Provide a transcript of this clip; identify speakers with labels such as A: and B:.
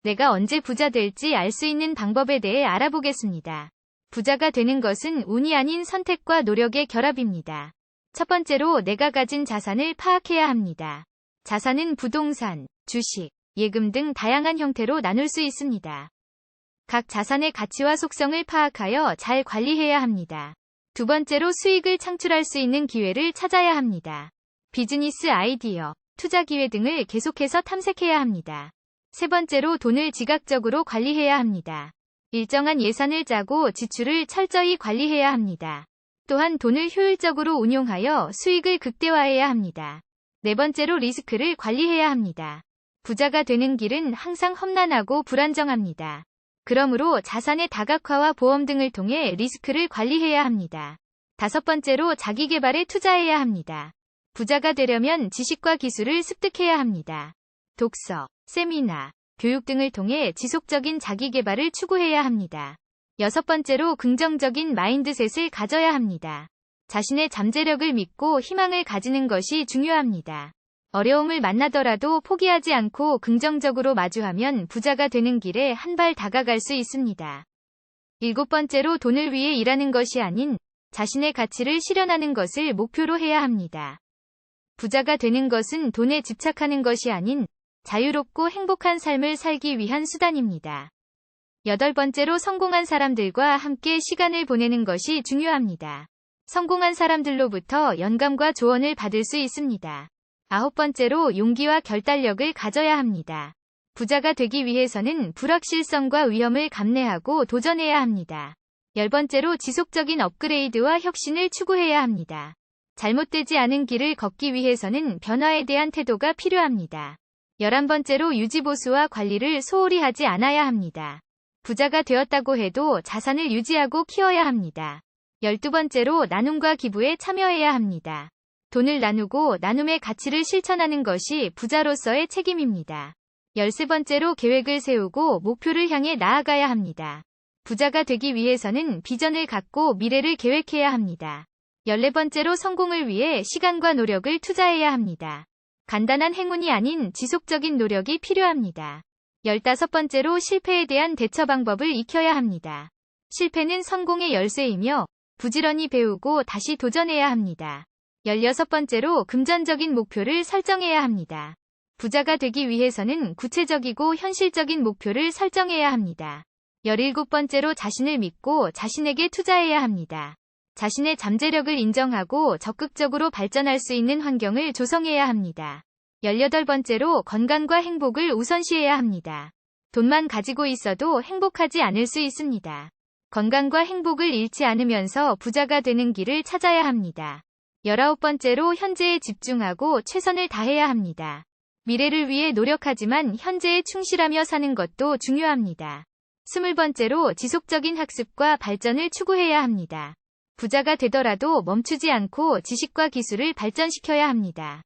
A: 내가 언제 부자 될지 알 수 있는 방법에 대해 알아보겠습니다. 부자가 되는 것은 운이 아닌 선택과 노력의 결합입니다. 첫 번째로 내가 가진 자산을 파악해야 합니다. 자산은 부동산, 주식, 예금 등 다양한 형태로 나눌 수 있습니다. 각 자산의 가치와 속성을 파악하여 잘 관리해야 합니다. 두 번째로 수익을 창출할 수 있는 기회를 찾아야 합니다. 비즈니스 아이디어, 투자 기회 등을 계속해서 탐색해야 합니다. 세 번째로 돈을 지각적으로 관리해야 합니다. 일정한 예산을 짜고 지출을 철저히 관리해야 합니다. 또한 돈을 효율적으로 운용하여 수익을 극대화해야 합니다. 네 번째로 리스크를 관리해야 합니다. 부자가 되는 길은 항상 험난하고 불안정합니다. 그러므로 자산의 다각화와 보험 등을 통해 리스크를 관리해야 합니다. 다섯 번째로 자기계발에 투자해야 합니다. 부자가 되려면 지식과 기술을 습득해야 합니다. 독서, 세미나, 교육 등을 통해 지속적인 자기계발을 추구해야 합니다. 여섯 번째로 긍정적인 마인드셋을 가져야 합니다. 자신의 잠재력을 믿고 희망을 가지는 것이 중요합니다. 어려움을 만나더라도 포기하지 않고 긍정적으로 마주하면 부자가 되는 길에 한 발 다가갈 수 있습니다. 일곱 번째로 돈을 위해 일하는 것이 아닌 자신의 가치를 실현하는 것을 목표로 해야 합니다. 부자가 되는 것은 돈에 집착하는 것이 아닌 자유롭고 행복한 삶을 살기 위한 수단입니다. 여덟 번째로 성공한 사람들과 함께 시간을 보내는 것이 중요합니다. 성공한 사람들로부터 영감과 조언을 받을 수 있습니다. 아홉 번째로 용기와 결단력을 가져야 합니다. 부자가 되기 위해서는 불확실성과 위험을 감내하고 도전해야 합니다. 열 번째로 지속적인 업그레이드와 혁신을 추구해야 합니다. 잘못되지 않은 길을 걷기 위해서는 변화에 대한 태도가 필요합니다. 11번째로 유지보수와 관리를 소홀히 하지 않아야 합니다. 부자가 되었다고 해도 자산을 유지하고 키워야 합니다. 12번째로 나눔과 기부에 참여해야 합니다. 돈을 나누고 나눔의 가치를 실천하는 것이 부자로서의 책임입니다. 13번째로 계획을 세우고 목표를 향해 나아가야 합니다. 부자가 되기 위해서는 비전을 갖고 미래를 계획해야 합니다. 14번째로 성공을 위해 시간과 노력을 투자해야 합니다. 간단한 행운이 아닌 지속적인 노력이 필요합니다. 15번째로 실패에 대한 대처 방법을 익혀야 합니다. 실패는 성공의 열쇠이며 부지런히 배우고 다시 도전해야 합니다. 16번째로 금전적인 목표를 설정해야 합니다. 부자가 되기 위해서는 구체적이고 현실적인 목표를 설정해야 합니다. 17번째로 자신을 믿고 자신에게 투자해야 합니다. 자신의 잠재력을 인정하고 적극적으로 발전할 수 있는 환경을 조성해야 합니다. 18번째로 건강과 행복을 우선시해야 합니다. 돈만 가지고 있어도 행복하지 않을 수 있습니다. 건강과 행복을 잃지 않으면서 부자가 되는 길을 찾아야 합니다. 19번째로 현재에 집중하고 최선을 다해야 합니다. 미래를 위해 노력하지만 현재에 충실하며 사는 것도 중요합니다. 20번째로 지속적인 학습과 발전을 추구해야 합니다. 부자가 되더라도 멈추지 않고 지식과 기술을 발전시켜야 합니다.